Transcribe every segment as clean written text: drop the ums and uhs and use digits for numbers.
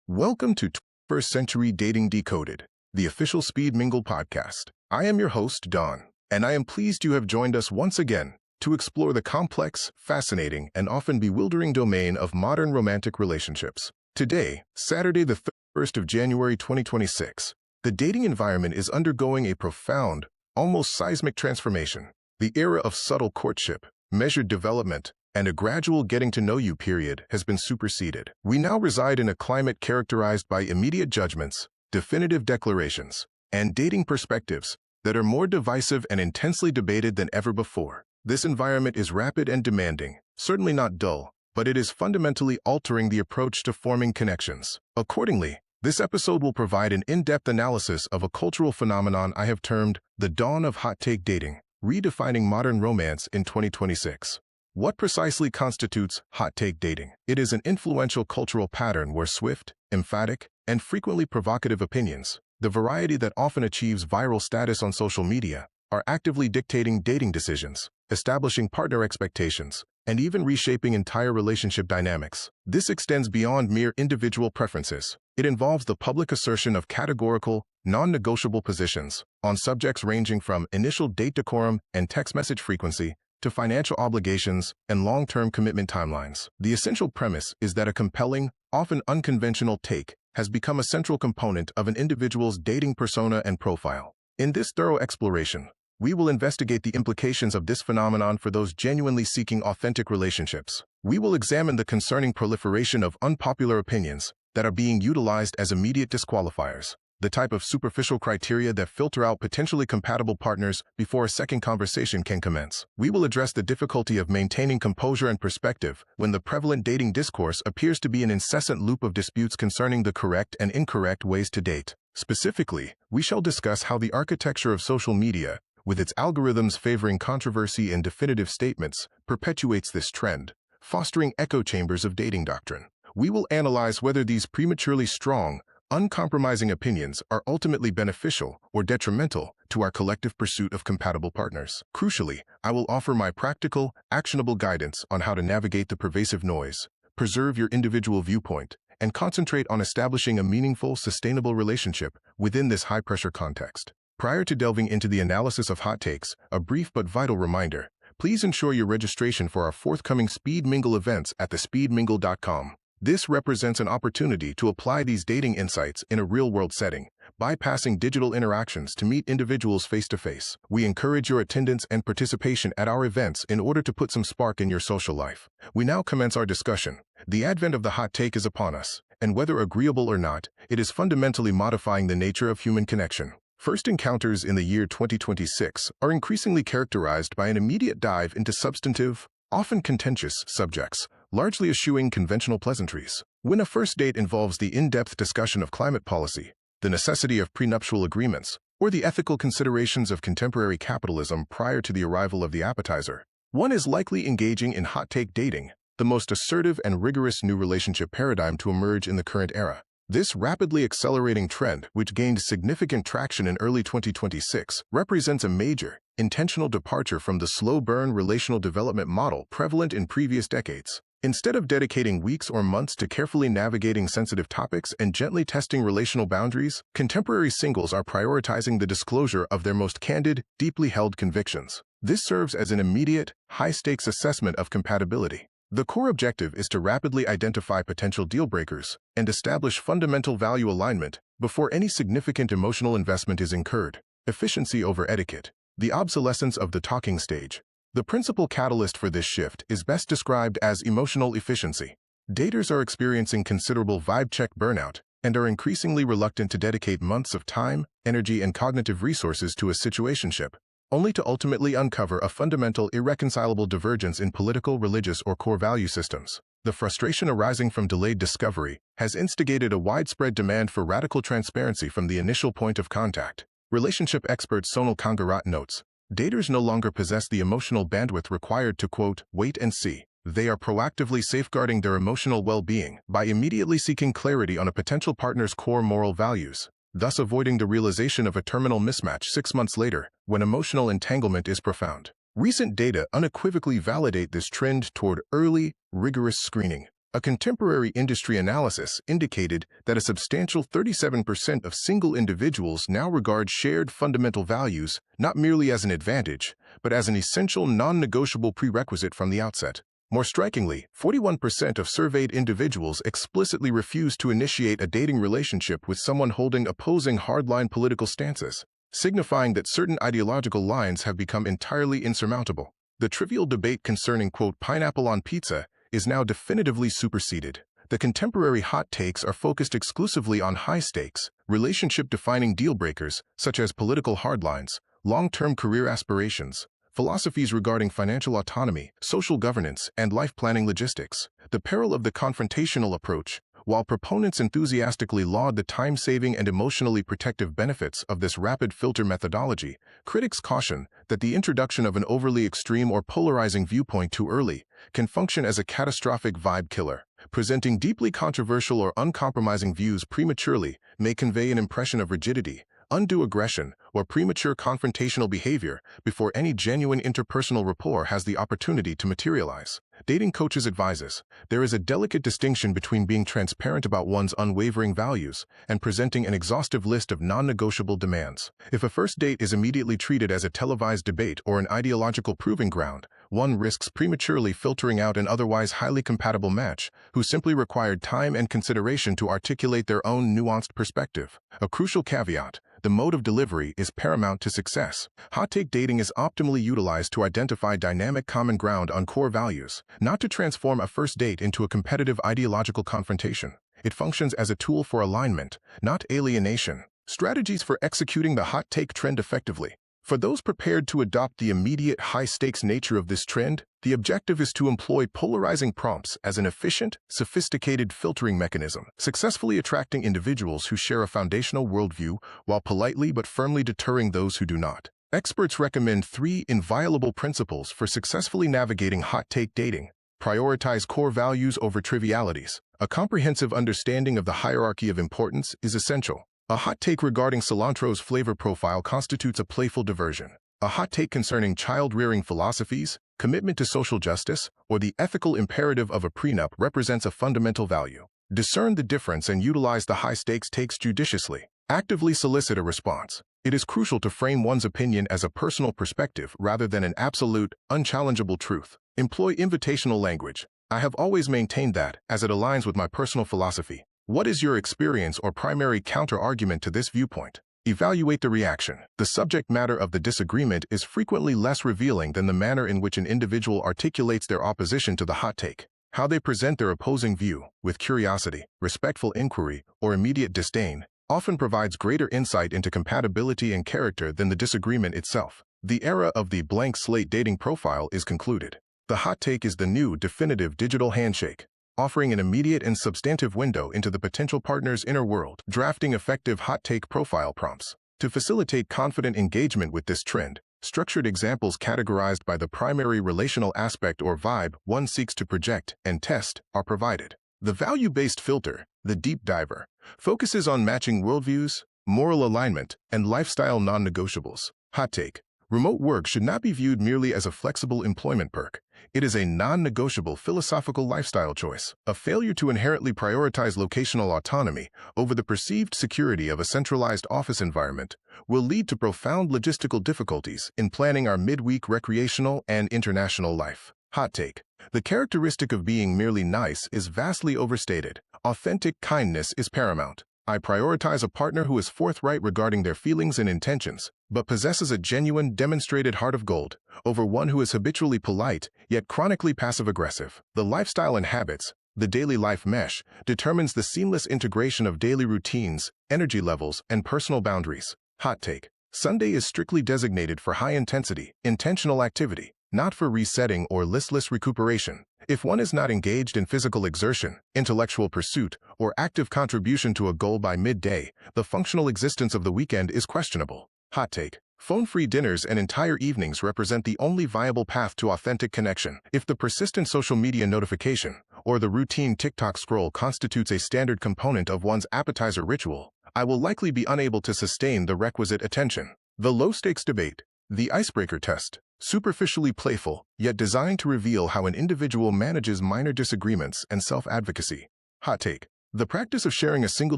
Welcome to First Century Dating Decoded, the official Speed Mingle Podcast. I am your host, Don, and I am pleased you have joined us once again to explore the complex, fascinating, and often bewildering domain of modern romantic relationships. Today, Saturday the 1st of January 2026, the dating environment is undergoing a profound, almost seismic transformation. The era of subtle courtship, measured development, and a gradual getting-to-know-you period has been superseded. We now reside in a climate characterized by immediate judgments, definitive declarations, and dating perspectives that are more divisive and intensely debated than ever before. This environment is rapid and demanding, certainly not dull, but it is fundamentally altering the approach to forming connections. Accordingly, this episode will provide an in-depth analysis of a cultural phenomenon I have termed the dawn of hot-take dating, redefining modern romance in 2026. What precisely constitutes hot-take dating? It is an influential cultural pattern where swift, emphatic, and frequently provocative opinions, the variety that often achieves viral status on social media, are actively dictating dating decisions, establishing partner expectations, and even reshaping entire relationship dynamics. This extends beyond mere individual preferences. It involves the public assertion of categorical, non-negotiable positions on subjects ranging from initial date decorum and text message frequency to financial obligations and long-term commitment timelines. The essential premise is that a compelling, often unconventional take has become a central component of an individual's dating persona and profile. In this thorough exploration, we will investigate the implications of this phenomenon for those genuinely seeking authentic relationships. We will examine the concerning proliferation of unpopular opinions that are being utilized as immediate disqualifiers, the type of superficial criteria that filter out potentially compatible partners before a second conversation can commence. We will address the difficulty of maintaining composure and perspective when the prevalent dating discourse appears to be an incessant loop of disputes concerning the correct and incorrect ways to date. Specifically, we shall discuss how the architecture of social media, with its algorithms favoring controversy and definitive statements, perpetuates this trend, fostering echo chambers of dating doctrine. We will analyze whether these prematurely strong, uncompromising opinions are ultimately beneficial or detrimental to our collective pursuit of compatible partners. Crucially, I will offer my practical, actionable guidance on how to navigate the pervasive noise, preserve your individual viewpoint, and concentrate on establishing a meaningful, sustainable relationship within this high-pressure context. Prior to delving into the analysis of hot takes, a brief but vital reminder: please ensure your registration for our forthcoming Speed Mingle events at thespeedmingle.com. This represents an opportunity to apply these dating insights in a real-world setting, bypassing digital interactions to meet individuals face-to-face. We encourage your attendance and participation at our events in order to put some spark in your social life. We now commence our discussion. The advent of the hot take is upon us, and whether agreeable or not, it is fundamentally modifying the nature of human connection. First encounters in the year 2026 are increasingly characterized by an immediate dive into substantive, often contentious subjects, largely eschewing conventional pleasantries. When a first date involves the in-depth discussion of climate policy, the necessity of prenuptial agreements, or the ethical considerations of contemporary capitalism prior to the arrival of the appetizer, one is likely engaging in hot-take dating, the most assertive and rigorous new relationship paradigm to emerge in the current era. This rapidly accelerating trend, which gained significant traction in early 2026, represents a major, intentional departure from the slow-burn relational development model prevalent in previous decades. Instead of dedicating weeks or months to carefully navigating sensitive topics and gently testing relational boundaries, contemporary singles are prioritizing the disclosure of their most candid, deeply held convictions. This serves as an immediate, high-stakes assessment of compatibility. The core objective is to rapidly identify potential deal-breakers and establish fundamental value alignment before any significant emotional investment is incurred. Efficiency over etiquette. The obsolescence of the talking stage. The principal catalyst for this shift is best described as emotional efficiency. Daters are experiencing considerable vibe check burnout and are increasingly reluctant to dedicate months of time, energy, and cognitive resources to a situationship, only to ultimately uncover a fundamental, irreconcilable divergence in political, religious, or core value systems. The frustration arising from delayed discovery has instigated a widespread demand for radical transparency from the initial point of contact. Relationship expert Sonal Kangarat notes, daters no longer possess the emotional bandwidth required to, quote, wait and see. They are proactively safeguarding their emotional well-being by immediately seeking clarity on a potential partner's core moral values, thus avoiding the realization of a terminal mismatch 6 months later when emotional entanglement is profound. Recent data unequivocally validate this trend toward early, rigorous screening. A contemporary industry analysis indicated that a substantial 37% of single individuals now regard shared fundamental values not merely as an advantage, but as an essential non-negotiable prerequisite from the outset. More strikingly, 41% of surveyed individuals explicitly refuse to initiate a dating relationship with someone holding opposing hardline political stances, signifying that certain ideological lines have become entirely insurmountable. The trivial debate concerning, quote, pineapple on pizza is now definitively superseded. The contemporary hot takes are focused exclusively on high-stakes, relationship-defining deal-breakers such as political hardlines, long-term career aspirations, philosophies regarding financial autonomy, social governance, and life-planning logistics. The peril of the confrontational approach. While proponents enthusiastically laud the time-saving and emotionally protective benefits of this rapid filter methodology, critics caution that the introduction of an overly extreme or polarizing viewpoint too early can function as a catastrophic vibe killer. Presenting deeply controversial or uncompromising views prematurely may convey an impression of rigidity, undue aggression, or premature confrontational behavior before any genuine interpersonal rapport has the opportunity to materialize. Dating Coaches advises, there is a delicate distinction between being transparent about one's unwavering values and presenting an exhaustive list of non-negotiable demands. If a first date is immediately treated as a televised debate or an ideological proving ground, one risks prematurely filtering out an otherwise highly compatible match who simply required time and consideration to articulate their own nuanced perspective. A crucial caveat: the mode of delivery is paramount to success. Hot take dating is optimally utilized to identify dynamic common ground on core values, not to transform a first date into a competitive ideological confrontation. It functions as a tool for alignment, not alienation. Strategies for executing the hot take trend effectively. For those prepared to adopt the immediate high-stakes nature of this trend, the objective is to employ polarizing prompts as an efficient, sophisticated filtering mechanism, successfully attracting individuals who share a foundational worldview while politely but firmly deterring those who do not. Experts recommend 3 inviolable principles for successfully navigating hot take dating. Prioritize core values over trivialities. A comprehensive understanding of the hierarchy of importance is essential. A hot take regarding cilantro's flavor profile constitutes a playful diversion. A hot take concerning child-rearing philosophies, commitment to social justice, or the ethical imperative of a prenup represents a fundamental value. Discern the difference and utilize the high-stakes takes judiciously. Actively solicit a response. It is crucial to frame one's opinion as a personal perspective rather than an absolute, unchallengeable truth. Employ invitational language. I have always maintained that, as it aligns with my personal philosophy. What is your experience or primary counter-argument to this viewpoint? Evaluate the reaction. The subject matter of the disagreement is frequently less revealing than the manner in which an individual articulates their opposition to the hot take. How they present their opposing view, with curiosity, respectful inquiry, or immediate disdain, often provides greater insight into compatibility and character than the disagreement itself. The era of the blank slate dating profile is concluded. The hot take is the new, definitive digital handshake, offering an immediate and substantive window into the potential partner's inner world. Drafting effective hot take profile prompts. To facilitate confident engagement with this trend, structured examples categorized by the primary relational aspect or vibe one seeks to project and test are provided. The value-based filter, the deep diver, focuses on matching worldviews, moral alignment, and lifestyle non-negotiables. Hot take. Remote work should not be viewed merely as a flexible employment perk. It is a non-negotiable philosophical lifestyle choice. A failure to inherently prioritize locational autonomy over the perceived security of a centralized office environment will lead to profound logistical difficulties in planning our midweek recreational and international life. Hot take. The characteristic of being merely nice is vastly overstated. Authentic kindness is paramount. I prioritize a partner who is forthright regarding their feelings and intentions, but possesses a genuine, demonstrated heart of gold, over one who is habitually polite, yet chronically passive-aggressive. The lifestyle and habits, the daily life mesh, determines the seamless integration of daily routines, energy levels, and personal boundaries. Hot take. Sunday is strictly designated for high-intensity, intentional activity, not for resetting or listless recuperation. If one is not engaged in physical exertion, intellectual pursuit, or active contribution to a goal by midday, the functional existence of the weekend is questionable. Hot take. Phone-free dinners and entire evenings represent the only viable path to authentic connection. If the persistent social media notification or the routine TikTok scroll constitutes a standard component of one's appetizer ritual, I will likely be unable to sustain the requisite attention. The low-stakes debate. The icebreaker test. superficially playful, yet designed to reveal how an individual manages minor disagreements and self-advocacy. Hot take. The practice of sharing a single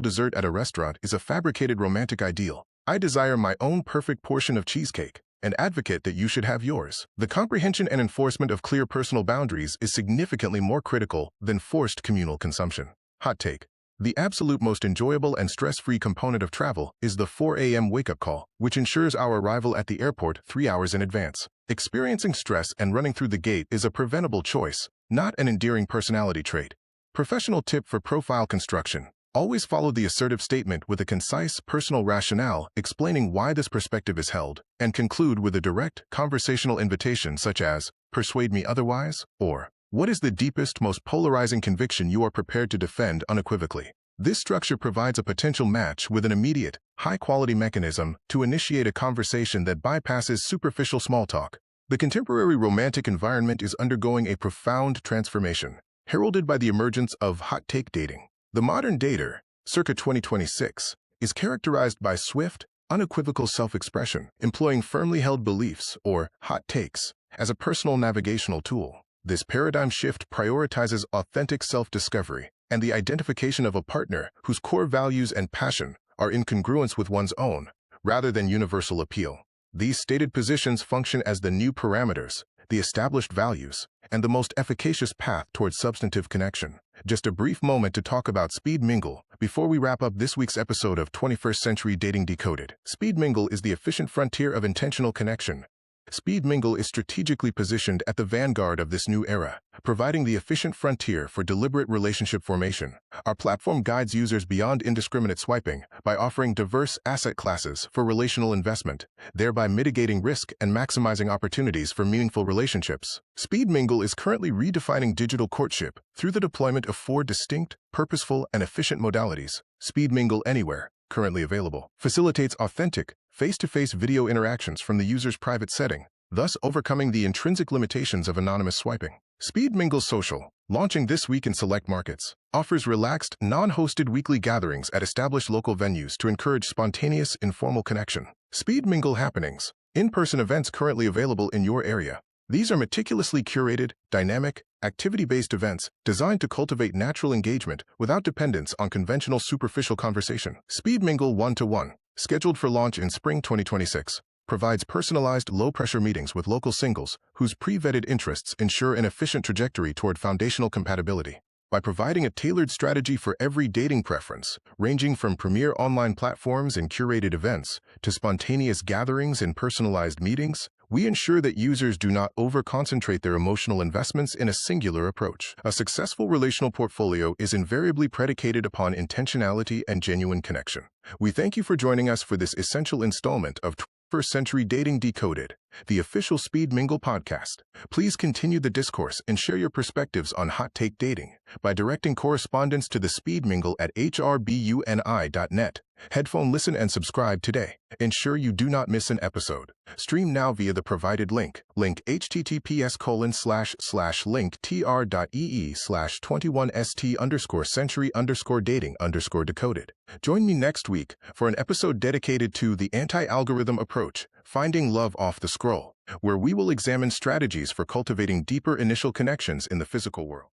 dessert at a restaurant is a fabricated romantic ideal. I desire my own perfect portion of cheesecake, and advocate that you should have yours. The comprehension and enforcement of clear personal boundaries is significantly more critical than forced communal consumption. Hot take. The absolute most enjoyable and stress-free component of travel is the 4 a.m. wake-up call, which ensures our arrival at the airport 3 hours in advance. Experiencing stress and running through the gate is a preventable choice, not an endearing personality trait. Professional tip for profile construction. Always follow the assertive statement with a concise, personal rationale explaining why this perspective is held, and conclude with a direct, conversational invitation such as, "Persuade me otherwise," or "What is the deepest, most polarizing conviction you are prepared to defend unequivocally?" This structure provides a potential match with an immediate, high-quality mechanism to initiate a conversation that bypasses superficial small talk. The contemporary romantic environment is undergoing a profound transformation, heralded by the emergence of hot-take dating. The modern dater, circa 2026, is characterized by swift, unequivocal self-expression, employing firmly held beliefs, or hot takes, as a personal navigational tool. This paradigm shift prioritizes authentic self-discovery and the identification of a partner whose core values and passion are in congruence with one's own, rather than universal appeal. These stated positions function as the new parameters, the established values, and the most efficacious path towards substantive connection. Just a brief moment to talk about Speed Mingle before we wrap up this week's episode of 21st Century Dating Decoded. Speed Mingle is the efficient frontier of intentional connection. Speed Mingle is strategically positioned at the vanguard of this new era, providing the efficient frontier for deliberate relationship formation. Our platform guides users beyond indiscriminate swiping by offering diverse asset classes for relational investment, thereby mitigating risk and maximizing opportunities for meaningful relationships. Speed Mingle is currently redefining digital courtship through the deployment of 4 distinct, purposeful, and efficient modalities. Speed Mingle Anywhere, currently available, facilitates authentic, face-to-face video interactions from the user's private setting, thus overcoming the intrinsic limitations of anonymous swiping. Speed Mingle Social, launching this week in select markets, offers relaxed, non-hosted weekly gatherings at established local venues to encourage spontaneous, informal connection. Speed Mingle Happenings, in-person events currently available in your area. These are meticulously curated, dynamic, activity-based events designed to cultivate natural engagement without dependence on conventional superficial conversation. Speed Mingle 1-to-1, scheduled for launch in spring 2026, provides personalized, low-pressure meetings with local singles whose pre-vetted interests ensure an efficient trajectory toward foundational compatibility. By providing a tailored strategy for every dating preference, ranging from premier online platforms and curated events to spontaneous gatherings and personalized meetings, we ensure that users do not over-concentrate their emotional investments in a singular approach. A successful relational portfolio is invariably predicated upon intentionality and genuine connection. We thank you for joining us for this essential installment of 21st Century Dating Decoded, the official Speed Mingle podcast. Please continue the discourse and share your perspectives on hot take dating by directing correspondence to the Speed Mingle at hrbuni.net. Headphone listen and subscribe today. Ensure you do not miss an episode. Stream now via the provided link https://linktr.ee/21st_century_dating_decoded. Join me next week for an episode dedicated to the anti-algorithm approach, finding love off the scroll, where we will examine strategies for cultivating deeper initial connections in the physical world.